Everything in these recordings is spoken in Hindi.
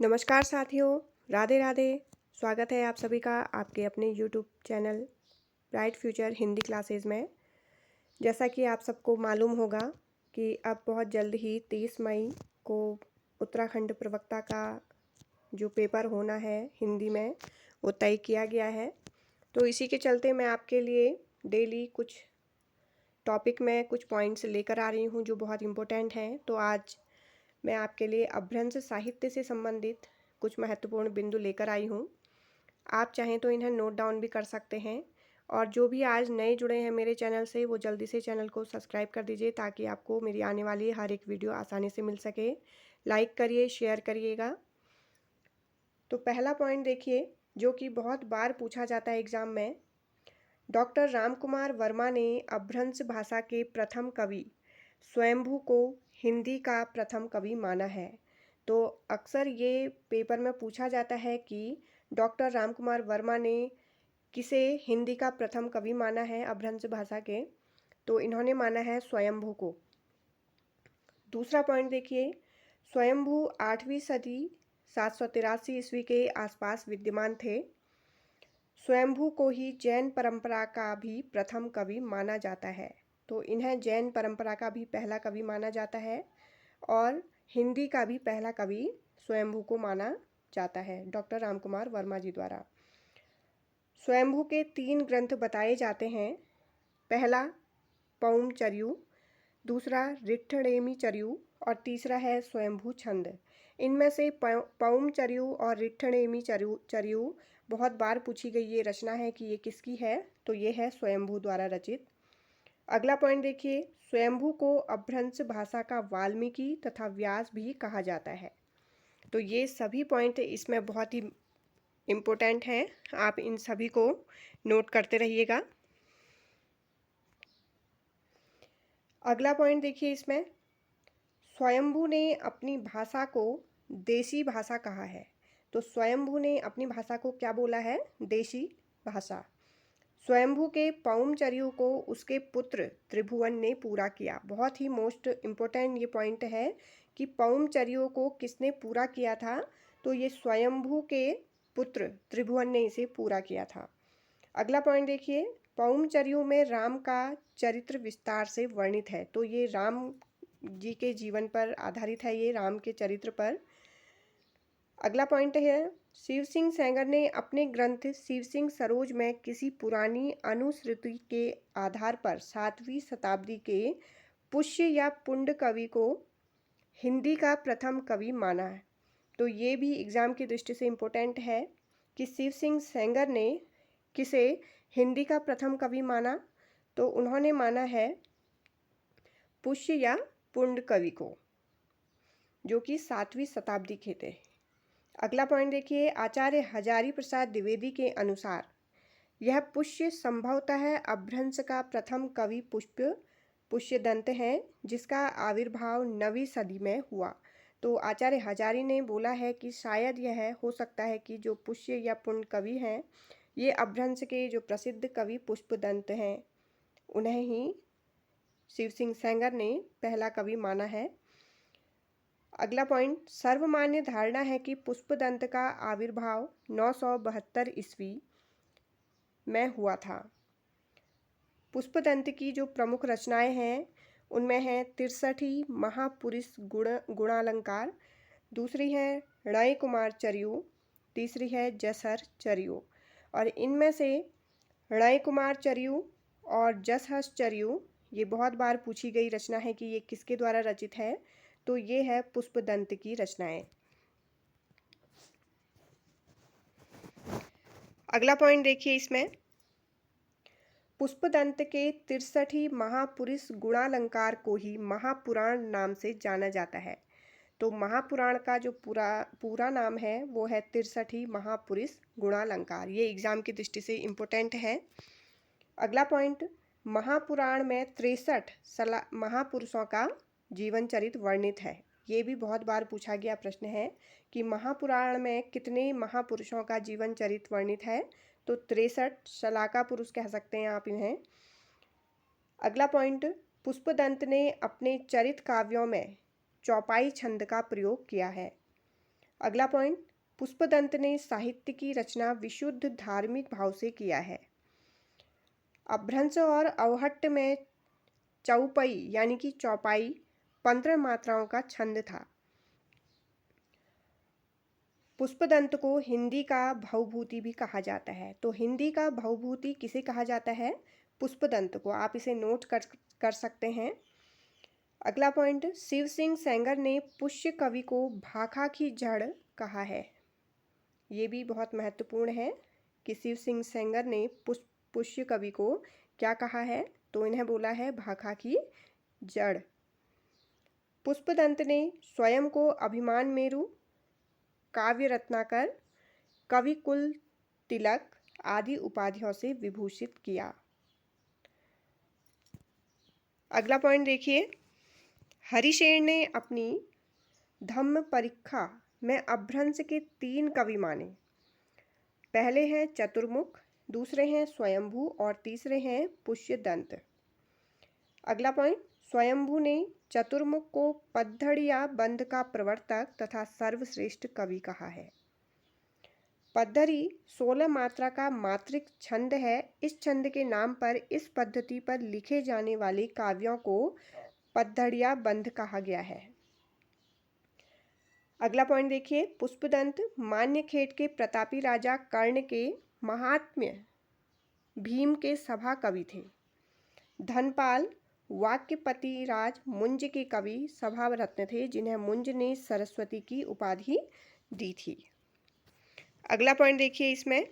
नमस्कार साथियों, राधे राधे। स्वागत है आप सभी का आपके अपने YouTube channel bright future Hindi classes में। जैसा कि आप सबको मालूम होगा कि अब बहुत जल्द ही 30 मई को उत्तराखंड प्रवक्ता का जो पेपर होना है हिंदी में वो तय किया गया है। तो इसी के चलते मैं आपके लिए डेली कुछ टॉपिक में कुछ पॉइंट्स लेकर आ रही हूँ जो बहुत इम्पोर्टेंट हैं। तो आज मैं आपके लिए अपभ्रंश साहित्य से संबंधित कुछ महत्वपूर्ण बिंदु लेकर आई हूँ। आप चाहें तो इन्हें नोट डाउन भी कर सकते हैं। और जो भी आज नए जुड़े हैं मेरे चैनल से वो जल्दी से चैनल को सब्सक्राइब कर दीजिए ताकि आपको मेरी आने वाली हर एक वीडियो आसानी से मिल सके। लाइक करिए, शेयर करिएगा। तो पहला पॉइंट देखिए जो कि बहुत बार पूछा जाता है एग्ज़ाम में। डॉक्टर रामकुमार वर्मा ने अपभ्रंश भाषा के प्रथम कवि स्वयंभू को हिंदी का प्रथम कवि माना है। तो अक्सर ये पेपर में पूछा जाता है कि डॉक्टर रामकुमार वर्मा ने किसे हिंदी का प्रथम कवि माना है अपभ्रंश भाषा के। तो इन्होंने माना है स्वयंभू को। दूसरा पॉइंट देखिए, स्वयंभू 8वीं सदी 783 ईस्वी के आसपास विद्यमान थे। स्वयंभू को ही जैन परंपरा का भी प्रथम कवि माना जाता है। तो इन्हें जैन परंपरा का भी पहला कवि माना जाता है और हिंदी का भी पहला कवि स्वयंभू को माना जाता है डॉक्टर रामकुमार वर्मा जी द्वारा। स्वयंभू के 3 ग्रंथ बताए जाते हैं। पहला पौमचर्यु, दूसरा रिट्ठणेमी चर्यु और तीसरा है स्वयंभू छंद। इनमें से पौमचर्यु और रिट्ठणेमी चर्यु बहुत बार पूछी गई ये रचना है कि ये किसकी है। तो ये है स्वयंभू द्वारा रचित। अगला पॉइंट देखिए, स्वयंभू को अपभ्रंश भाषा का वाल्मीकि तथा व्यास भी कहा जाता है। तो ये सभी पॉइंट इसमें बहुत ही इम्पोर्टेंट हैं। आप इन सभी को नोट करते रहिएगा। अगला पॉइंट देखिए, इसमें स्वयंभू ने अपनी भाषा को देशी भाषा कहा है। तो स्वयंभू ने अपनी भाषा को क्या बोला है? देशी भाषा। स्वयंभू के पौमचर्यु को उसके पुत्र त्रिभुवन ने पूरा किया। बहुत ही मोस्ट इम्पोर्टेंट ये पॉइंट है कि पौमचर्यु को किसने पूरा किया था। तो ये स्वयंभू के पुत्र त्रिभुवन ने इसे पूरा किया था। अगला पॉइंट देखिए, पौमचर्यु में राम का चरित्र विस्तार से वर्णित है। तो ये राम जी के जीवन पर आधारित है, ये राम के चरित्र पर। अगला पॉइंट है, शिव सिंह सेंगर ने अपने ग्रंथ शिव सिंह सरोज में किसी पुरानी अनुश्रुति के आधार पर 7वीं शताब्दी के पुष्य या पुंड कवि को हिंदी का प्रथम कवि माना है। तो ये भी एग्ज़ाम की दृष्टि से इम्पोर्टेंट है कि शिव सिंह सेंगर ने किसे हिंदी का प्रथम कवि माना। तो उन्होंने माना है पुष्य या पुंड कवि को, जो कि 7वीं शताब्दी के थे। अगला पॉइंट देखिए, आचार्य हजारी प्रसाद द्विवेदी के अनुसार यह पुष्य संभवतः अपभ्रंश का प्रथम कवि पुष्यदंत है जिसका आविर्भाव 9वीं सदी में हुआ। तो आचार्य हजारी ने बोला है कि शायद यह हो सकता है कि जो पुष्य या पुंड कवि हैं ये अपभ्रंश के जो प्रसिद्ध कवि पुष्पदंत हैं उन्हें ही शिव सिंह सेंगर ने पहला कवि माना है। अगला पॉइंट, सर्वमान्य धारणा है कि पुष्पदंत का आविर्भाव 972 ईस्वी में हुआ था। पुष्पदंत की जो प्रमुख रचनाएं हैं उनमें है 63 महापुरुष गुणालंकार, दूसरी है णय कुमार चर्यु, तीसरी है जसहर चर्यु। और इनमें से णय कुमार चर्यु और जसहर चर्यु ये बहुत बार पूछी गई रचना है कि ये किसके द्वारा रचित है। तो ये है पुष्पदंत की रचनाएं। अगला पॉइंट देखिए, इसमें पुष्पदंत के 63 महापुरुष गुणालंकार को ही महापुराण नाम से जाना जाता है। तो महापुराण का जो पूरा नाम है वो है 63 महापुरुष गुणालंकार। ये एग्जाम की दृष्टि से इम्पोर्टेंट है। अगला पॉइंट, महापुराण में 63 महापुरुषों का जीवन चरित्र वर्णित है। ये भी बहुत बार पूछा गया प्रश्न है कि महापुराण में कितने महापुरुषों का जीवन चरित्र वर्णित है। तो 63 शलाका पुरुष कह सकते हैं आप इन्हें। अगला पॉइंट, पुष्पदंत ने अपने चरित काव्यों में चौपाई छंद का प्रयोग किया है। अगला पॉइंट, पुष्पदंत ने साहित्य की रचना विशुद्ध धार्मिक भाव से किया है। अपभ्रंश और अवहट्ट में चौपई यानी कि चौपाई 15 मात्राओं का छंद था। पुष्पदंत को हिंदी का भवभूति भी कहा जाता है। तो हिंदी का भवभूति किसे कहा जाता है? पुष्पदंत को। आप इसे नोट कर सकते हैं। अगला पॉइंट, शिव सिंह सेंगर ने पुष्य कवि को भाखा की जड़ कहा है। ये भी बहुत महत्वपूर्ण है कि शिव सिंह सेंगर ने पुष्य कवि को क्या कहा है? तो इन्हें बोला है भाखा की जड़। पुष्पदंत ने स्वयं को अभिमान मेरु, काव्य रत्नाकर, कवि कुल तिलक आदि उपाधियों से विभूषित किया। अगला पॉइंट देखिए, हरिशेर ने अपनी धम्म परीक्षा में अपभ्रंश के 3 कवि माने। पहले हैं चतुर्मुख, दूसरे हैं स्वयंभू और तीसरे हैं पुष्यदंत। अगला पॉइंट, स्वयंभू ने चतुर्मुख को पद्धड़िया बंध का प्रवर्तक तथा सर्वश्रेष्ठ कवि कहा है। पद्धरि 16 मात्रा का मात्रिक छंद है। इस छंद के नाम पर इस पद्धति पर लिखे जाने वाले काव्यों को पद्धड़िया बंध कहा गया है। अगला पॉइंट देखिए, पुष्पदंत मान्यखेट के प्रतापी राजा कर्ण के महात्म्य भीम के सभा कवि थे। धनपाल वाक्यपति राज मुंज के कवि सभा रत्न थे, जिन्हें मुंज ने सरस्वती की उपाधि दी थी। अगला पॉइंट देखिए, इसमें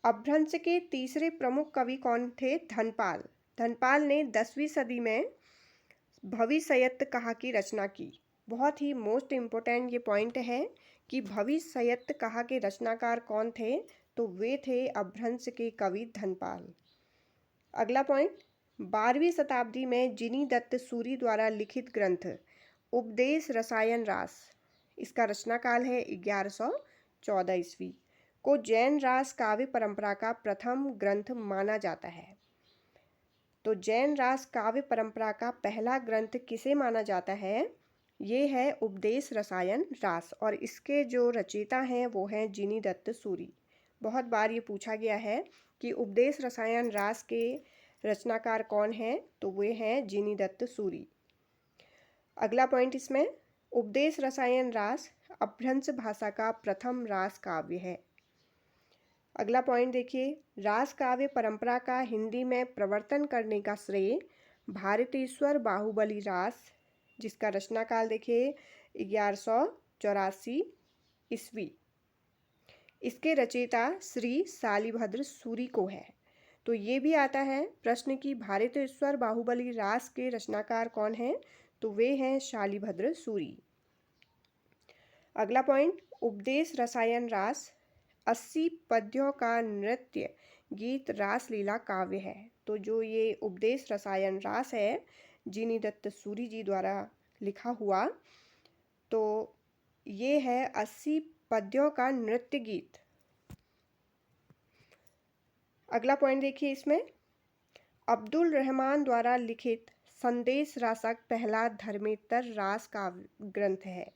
अपभ्रंश के तीसरे प्रमुख कवि कौन थे? धनपाल। धनपाल ने 10वीं सदी में भवि सयत्त कहा की रचना की। बहुत ही मोस्ट इम्पोर्टेंट ये पॉइंट है कि भवि सयत्त कहा के रचनाकार कौन थे? तो वे थे अपभ्रंश के कवि धनपाल। अगला पॉइंट, 12वीं शताब्दी में जिनी दत्त सूरी द्वारा लिखित ग्रंथ उपदेश रसायन रास, इसका रचनाकाल है 1114 ईस्वी, को जैन रास काव्य परंपरा का प्रथम ग्रंथ माना जाता है। तो जैन रास काव्य परंपरा का पहला ग्रंथ किसे माना जाता है? ये है उपदेश रसायन रास, और इसके जो रचयिता हैं वो हैं जिनी दत्त सूरी। बहुत बार ये पूछा गया है कि उपदेश रसायन रास के रचनाकार कौन हैं? तो वे हैं जिनी दत्त सूरी। अगला पॉइंट, इसमें उपदेश रसायन रास अपभ्रंश भाषा का प्रथम रास काव्य है। अगला पॉइंट देखिए, रास काव्य परंपरा का हिंदी में प्रवर्तन करने का श्रेय भारतेश्वर बाहुबली रास, जिसका रचनाकाल देखिए 1184 ईस्वी, इसके रचयिता श्री शालिभद्र सूरी को है। तो ये भी आता है प्रश्न कि भारतेश्वर बाहुबली रास के रचनाकार कौन हैं? तो वे हैं शालिभद्र सूरी। अगला पॉइंट, उपदेश रसायन रास 80 पद्यों का नृत्य गीत रासलीला काव्य है। तो जो ये उपदेश रसायन रास है जिनी दत्त सूरी जी द्वारा लिखा हुआ, तो ये है 80 पद्यों का नृत्य गीत। अगला पॉइंट देखिए, इसमें अब्दुल रहमान द्वारा लिखित संदेश रासक पहला धर्मेतर रास का ग्रंथ है।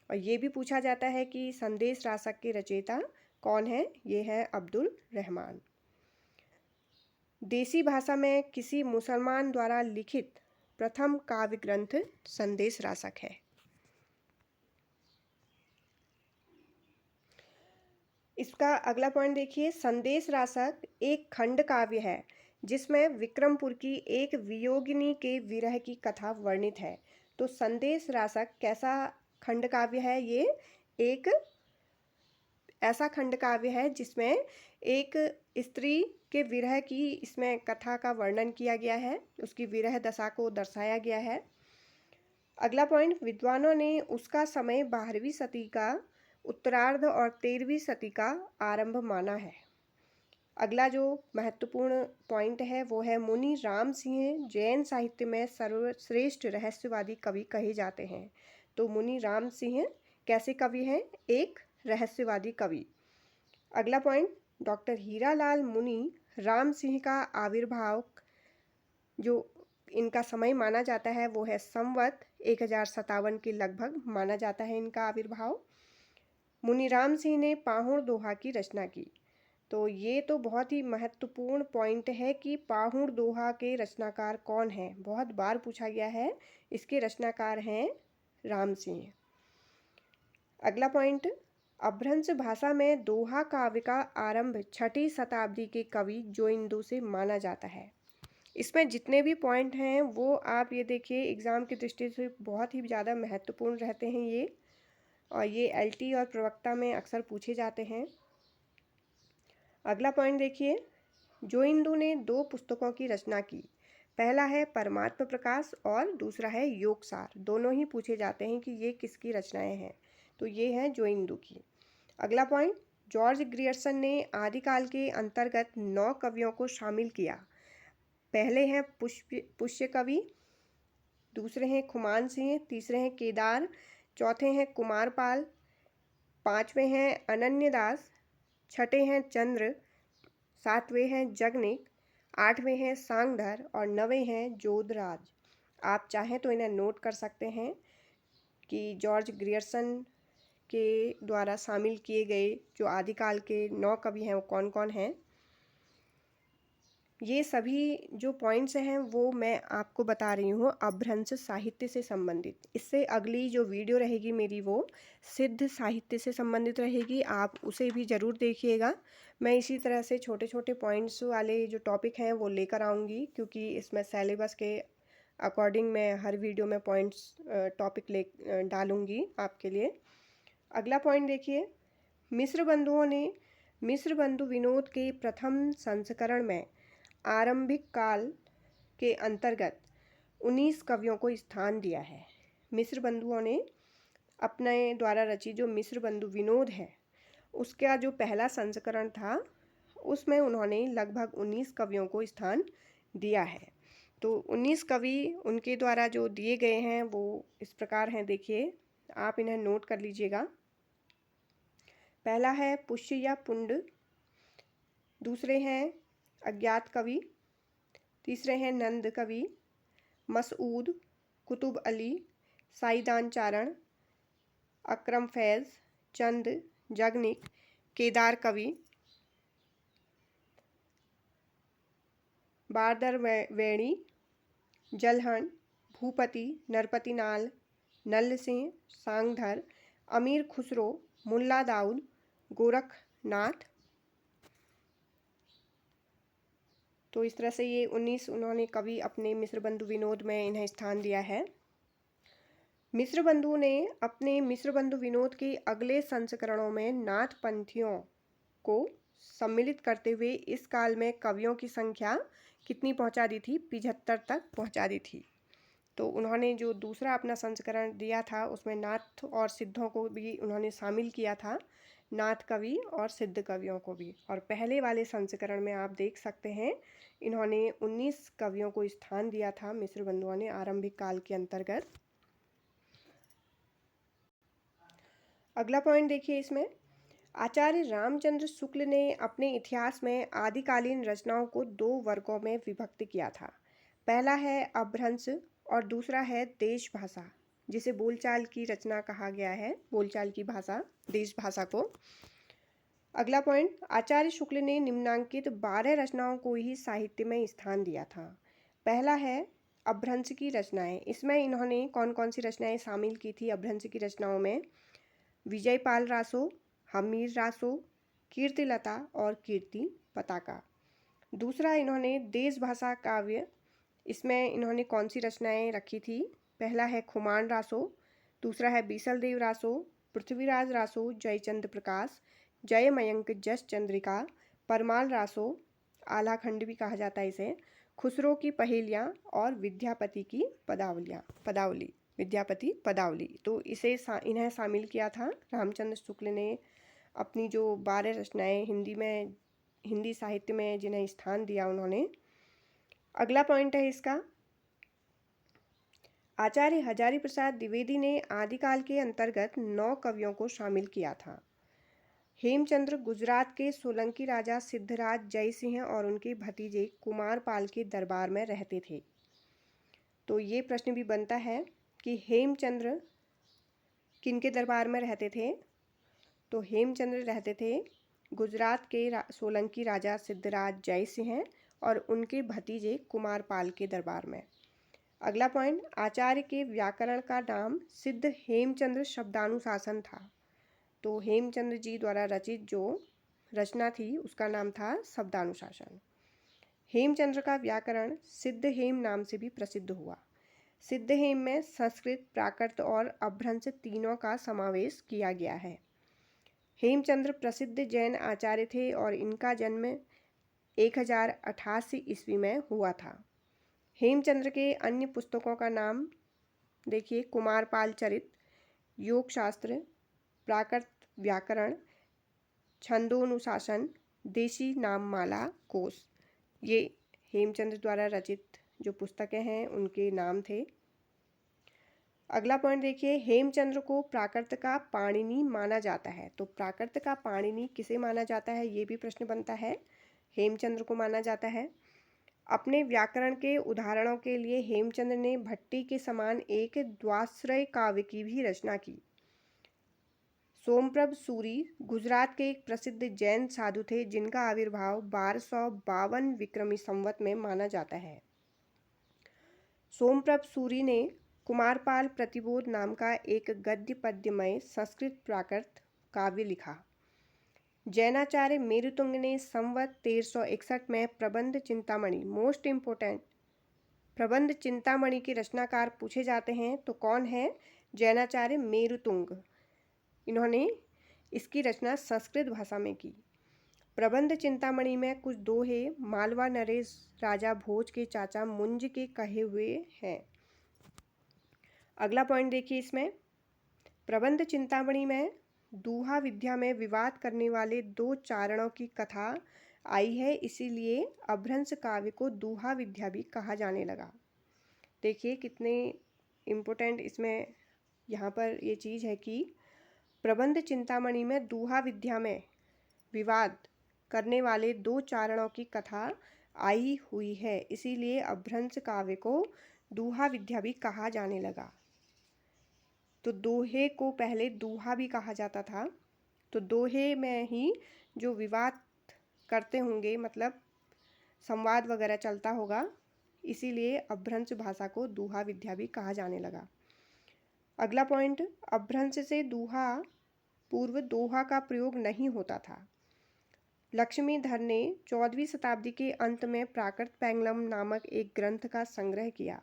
और ये भी पूछा जाता है कि संदेश रासक के रचयिता कौन है? ये है अब्दुल रहमान। देसी भाषा में किसी मुसलमान द्वारा लिखित प्रथम काव्य ग्रंथ संदेश रासक है। इसका अगला पॉइंट देखिए, संदेश रासक एक खंड काव्य है जिसमें विक्रमपुर की एक वियोगिनी के विरह की कथा वर्णित है। तो संदेश रासक कैसा खंड काव्य है? ये एक ऐसा खंड काव्य है जिसमें एक स्त्री के विरह की इसमें कथा का वर्णन किया गया है, उसकी विरह दशा को दर्शाया गया है। अगला पॉइंट, विद्वानों ने उसका समय 12वीं सदी का उत्तरार्ध और 13वीं सदी का आरंभ माना है। अगला जो महत्वपूर्ण पॉइंट है वो है मुनि राम सिंह जैन साहित्य में सर्वश्रेष्ठ रहस्यवादी कवि कहे जाते हैं। तो मुनि राम सिंह कैसे कवि हैं? एक रहस्यवादी कवि। अगला पॉइंट, डॉक्टर हीरालाल मुनि राम सिंह का आविर्भाव जो इनका समय माना जाता है वो है संवत 1057 के लगभग माना जाता है इनका आविर्भाव। मुनीराम सिंह ने पाहुण दोहा की रचना की। तो ये तो बहुत ही महत्वपूर्ण पॉइंट है कि पाहुण दोहा के रचनाकार कौन हैं, बहुत बार पूछा गया है। इसके रचनाकार हैं राम सिंह। अगला पॉइंट, अपभ्रंश भाषा में दोहा काव्य का आरंभ 6ठी शताब्दी के कवि जोइंदू से माना जाता है। इसमें जितने भी पॉइंट हैं वो आप ये देखिए एग्ज़ाम की दृष्टि से बहुत ही ज़्यादा महत्वपूर्ण रहते हैं ये, और ये एलटी और प्रवक्ता में अक्सर पूछे जाते हैं। अगला पॉइंट देखिए, जोइंदू ने 2 पुस्तकों की रचना की। पहला है परमात्म प्रकाश और दूसरा है योगसार। दोनों ही पूछे जाते हैं कि ये किसकी रचनाएं हैं, तो ये हैं जोइंदू की। अगला पॉइंट, जॉर्ज ग्रियर्सन ने आदिकाल के अंतर्गत 9 कवियों को शामिल किया। पहले हैं पुष्य कवि, दूसरे हैं खुमान सिंह, तीसरे हैं केदार, चौथे हैं कुमारपाल, पांचवें हैं अनन्यदास, छठे हैं चंद्र, सातवें हैं जगनिक, आठवें हैं सांगधर और नवें हैं जोधराज। आप चाहें तो इन्हें नोट कर सकते हैं कि जॉर्ज ग्रियर्सन के द्वारा शामिल किए गए जो आदिकाल के 9 कवि हैं वो कौन कौन हैं। ये सभी जो पॉइंट्स हैं वो मैं आपको बता रही हूँ अपभ्रंश साहित्य से संबंधित। इससे अगली जो वीडियो रहेगी मेरी वो सिद्ध साहित्य से संबंधित रहेगी, आप उसे भी ज़रूर देखिएगा। मैं इसी तरह से छोटे छोटे पॉइंट्स वाले जो टॉपिक हैं वो लेकर आऊँगी, क्योंकि इसमें सिलेबस के अकॉर्डिंग मैं हर वीडियो में पॉइंट्स टॉपिक ले डालूँगी आपके लिए। अगला पॉइंट देखिए, मिस्र बंधुओं ने मिस्र बंधु विनोद के प्रथम संस्करण में आरंभिक काल के अंतर्गत 19 कवियों को स्थान दिया है। मिस्र बंधुओं ने अपने द्वारा रची जो मिस्र बंधु विनोद है उसका जो पहला संस्करण था उसमें उन्होंने लगभग 19 कवियों को स्थान दिया है। तो 19 कवि उनके द्वारा जो दिए गए हैं वो इस प्रकार हैं, देखिए आप इन्हें नोट कर लीजिएगा। पहला है पुष्य या पुंड, दूसरे हैं अज्ञात कवि, तीसरे हैं नंद कवि, मसऊद, कुतुब अली, साइदान चारण, अकरम फैज़, चंद, जगनिक, केदार कवि, बारदर वेणी, जलहन, भूपति, नरपति नाल, नल्ल सिंह, सांगधर, अमीर खुसरो, मुल्ला दाऊद, गोरखनाथ। तो इस तरह से ये 19 उन्होंने कवि अपने मिस्र बंधु विनोद में इन्हें स्थान दिया है। मिस्र बंधु ने अपने मिस्र बंधु विनोद के अगले संस्करणों में नाथ पंथियों को सम्मिलित करते हुए इस काल में कवियों की संख्या कितनी पहुंचा दी थी, 75 तक पहुंचा दी थी। तो उन्होंने जो दूसरा अपना संस्करण दिया था उसमें नाथ और सिद्धों को भी उन्होंने शामिल किया था, नाथ कवि और सिद्ध कवियों को भी। और पहले वाले संस्करण में आप देख सकते हैं इन्होंने 19 कवियों को स्थान दिया था मिस्र बंधुओं ने आरंभिक काल के अंतर्गत। अगला पॉइंट देखिए, इसमें आचार्य रामचंद्र शुक्ल ने अपने इतिहास में आदिकालीन रचनाओं को 2 वर्गों में विभक्त किया था। पहला है अपभ्रंश और दूसरा है देश भाषा, जिसे बोलचाल की रचना कहा गया है, बोलचाल की भाषा, देश भाषा को। अगला पॉइंट, आचार्य शुक्ल ने निम्नांकित 12 रचनाओं को ही साहित्य में स्थान दिया था। पहला है अपभ्रंश की रचनाएं। इसमें इन्होंने कौन कौन सी रचनाएं शामिल की थी अपभ्रंश की रचनाओं में? विजयपाल रासो, हमीर रासो, कीर्तिलता और कीर्ति पताका। दूसरा इन्होंने देश भाषा काव्य, इसमें इन्होंने कौन सी रचनाएं रखी थी? पहला है खुमान रासो, दूसरा है बीसलदेव रासो, पृथ्वीराज रासो, जयचंद्र प्रकाश, जय मयंक जस चंद्रिका, परमाल रासो, आलाखंड भी कहा जाता है इसे, खुसरो की पहेलियाँ और विद्यापति की पदावली, विद्यापति पदावली। तो इन्हें शामिल किया था रामचंद्र शुक्ल ने अपनी जो 12 रचनाएं हिंदी साहित्य में जिन्हें स्थान दिया उन्होंने। अगला पॉइंट है इसका, आचार्य हजारी प्रसाद द्विवेदी ने आदिकाल के अंतर्गत 9 कवियों को शामिल किया था। हेमचंद्र गुजरात के सोलंकी राजा सिद्धराज जयसिंह और उनके भतीजे कुमारपाल के दरबार में रहते थे। तो ये प्रश्न भी बनता है कि हेमचंद्र किनके दरबार में रहते थे? तो हेमचंद्र रहते थे गुजरात के सोलंकी राजा सिद्धराज जयसिंह और उनके भतीजे कुमारपाल के दरबार में। अगला पॉइंट, आचार्य के व्याकरण का नाम सिद्ध हेमचंद्र शब्दानुशासन था। तो हेमचंद्र जी द्वारा रचित जो रचना थी उसका नाम था शब्दानुशासन। हेमचंद्र का व्याकरण सिद्ध हेम नाम से भी प्रसिद्ध हुआ। सिद्ध हेम में संस्कृत, प्राकृत और अपभ्रंश तीनों का समावेश किया गया है। हेमचंद्र प्रसिद्ध जैन आचार्य थे और इनका जन्म 1088 ईस्वी में हुआ था। हेमचंद्र के अन्य पुस्तकों का नाम देखिए, कुमारपाल चरित, योग शास्त्र, प्राकृत व्याकरण, छंदोनुशासन, देशी नाममाला कोश, ये हेमचंद्र द्वारा रचित जो पुस्तकें हैं उनके नाम थे। अगला पॉइंट देखिए, हेमचंद्र को प्राकृत का पाणिनि माना जाता है। तो प्राकृत का पाणिनि किसे माना जाता है, ये भी प्रश्न बनता है। हेमचंद्र को माना जाता है। अपने व्याकरण के उदाहरणों के लिए हेमचंद्र ने भट्टी के समान एक द्वाश्रय काव्य की भी रचना की। सोमप्रभ सूरी गुजरात के एक प्रसिद्ध जैन साधु थे जिनका आविर्भाव 1252 विक्रमी संवत में माना जाता है। सोमप्रभ सूरी ने कुमारपाल प्रतिबोध नाम का एक गद्य पद्यमय संस्कृत प्राकृत काव्य लिखा। जैनाचार्य मेरुतुंग ने संवत 1361 में प्रबंध चिंतामणि, मोस्ट इम्पोर्टेंट, प्रबंध चिंतामणि के रचनाकार पूछे जाते हैं तो कौन है? जैनाचार्य मेरुतुंग। इन्होंने इसकी रचना संस्कृत भाषा में की। प्रबंध चिंतामणि में कुछ दोहे मालवा नरेश राजा भोज के चाचा मुंज के कहे हुए हैं। अगला पॉइंट देखिए, इसमें प्रबंध चिंतामणि में दूहा विद्या में विवाद करने वाले दो चारणों की कथा आई है, इसीलिए अपभ्रंश काव्य को दूहा विद्या भी कहा जाने लगा। देखिए कितने इम्पोर्टेंट इसमें यहाँ पर ये चीज़ है कि प्रबंध चिंतामणि में दूहा विद्या में विवाद करने वाले दो चारणों की कथा आई हुई है, इसीलिए अपभ्रंश काव्य को दूहा विद्या भी कहा जाने लगा। तो दोहे को पहले दूहा भी कहा जाता था। तो दोहे में ही जो विवाद करते होंगे, मतलब संवाद वगैरह चलता होगा, इसीलिए अपभ्रंश भाषा को दूहा विद्या भी कहा जाने लगा। अगला पॉइंट, अपभ्रंश से दूहा पूर्व दोहा का प्रयोग नहीं होता था। लक्ष्मीधर ने 14वीं शताब्दी के अंत में प्राकृत पैंगलम नामक एक ग्रंथ का संग्रह किया।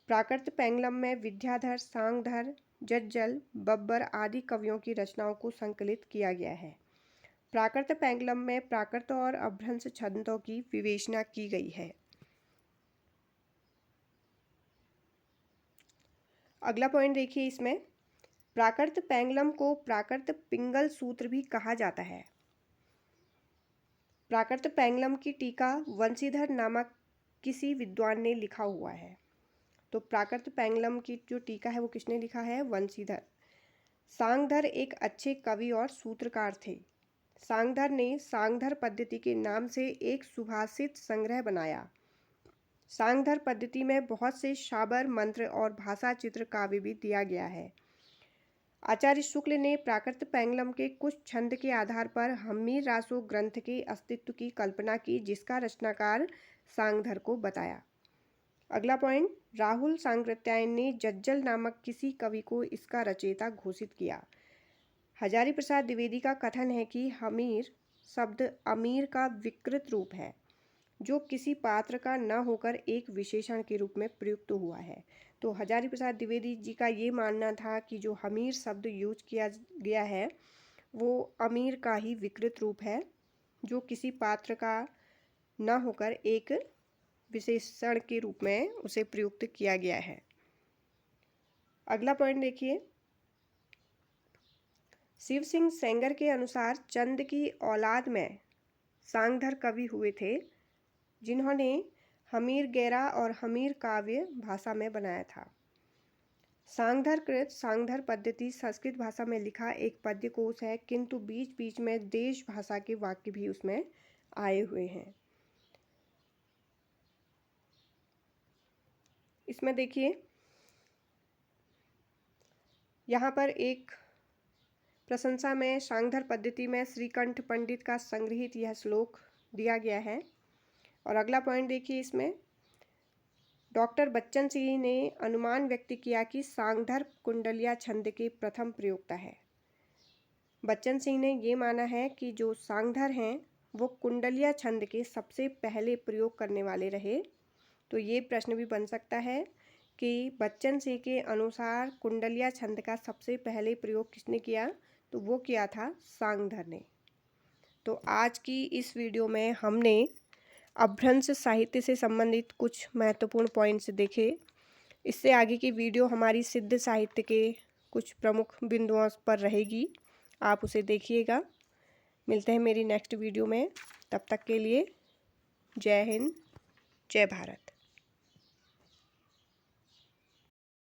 प्राकृत पैंगलम में विद्याधर, सांगधर, जज्जल, बब्बर आदि कवियों की रचनाओं को संकलित किया गया है। प्राकृत पैंगलम में प्राकृत और अपभ्रंश छंदों की विवेचना की गई है। अगला पॉइंट देखिए, इसमें प्राकृत पैंगलम को प्राकृत पिंगल सूत्र भी कहा जाता है। प्राकृत पैंगलम की टीका वंशीधर नामक किसी विद्वान ने लिखा हुआ है। तो प्राकृत पैंगलम की जो टीका है वो किसने लिखा है? वंशीधर। सांगधर एक अच्छे कवि और सूत्रकार थे। सांगधर ने सांगधर पद्धति के नाम से एक सुभाषित संग्रह बनाया। सांगधर पद्धति में बहुत से शाबर, मंत्र और भाषा चित्र काव्य भी दिया गया है। आचार्य शुक्ल ने प्राकृत पैंगलम के कुछ छंद के आधार पर हम्मीर रासो ग्रंथ के अस्तित्व की कल्पना की, जिसका रचनाकार सांगधर को बताया। अगला पॉइंट, राहुल सांकृत्यायन ने जज्जल नामक किसी कवि को इसका रचयिता घोषित किया। हजारी प्रसाद द्विवेदी का कथन है कि हमीर शब्द अमीर का विकृत रूप है, जो किसी पात्र का न होकर एक विशेषण के रूप में प्रयुक्त हुआ है। तो हजारी प्रसाद द्विवेदी जी का ये मानना था कि जो हमीर शब्द यूज किया गया है वो अमीर का ही विकृत रूप है, जो किसी पात्र का न होकर एक विशेषण के रूप में उसे प्रयुक्त किया गया है। अगला पॉइंट देखिए, शिव सिंह सेंगर के अनुसार चंद की औलाद में सांगधर कवि हुए थे, जिन्होंने हमीर गैरा और हमीर काव्य भाषा में बनाया था। सांगधर कृत सांगधर पद्धति संस्कृत भाषा में लिखा एक पद्य कोश है, किंतु बीच बीच में देश भाषा के वाक्य भी उसमें आए हुए हैं। इसमें देखिए यहाँ पर एक प्रशंसा में शांगधर पद्धति में श्रीकंठ पंडित का संग्रहित यह श्लोक दिया गया है। और अगला पॉइंट देखिए, इसमें डॉक्टर बच्चन सिंह ने अनुमान व्यक्त किया कि शांगधर कुंडलिया छंद के प्रथम प्रयोक्ता है। बच्चन सिंह ने ये माना है कि जो शांगधर हैं वो कुंडलिया छंद के सबसे पहले प्रयोग करने वाले रहे। तो ये प्रश्न भी बन सकता है कि बच्चन सिंह के अनुसार कुंडलिया छंद का सबसे पहले प्रयोग किसने किया, तो वो किया था शांगधर ने। तो आज की इस वीडियो में हमने अपभ्रंश साहित्य से संबंधित कुछ महत्वपूर्ण पॉइंट्स देखे। इससे आगे की वीडियो हमारी सिद्ध साहित्य के कुछ प्रमुख बिंदुओं पर रहेगी, आप उसे देखिएगा। मिलते हैं मेरी नेक्स्ट वीडियो में, तब तक के लिए जय हिंद, जय भारत।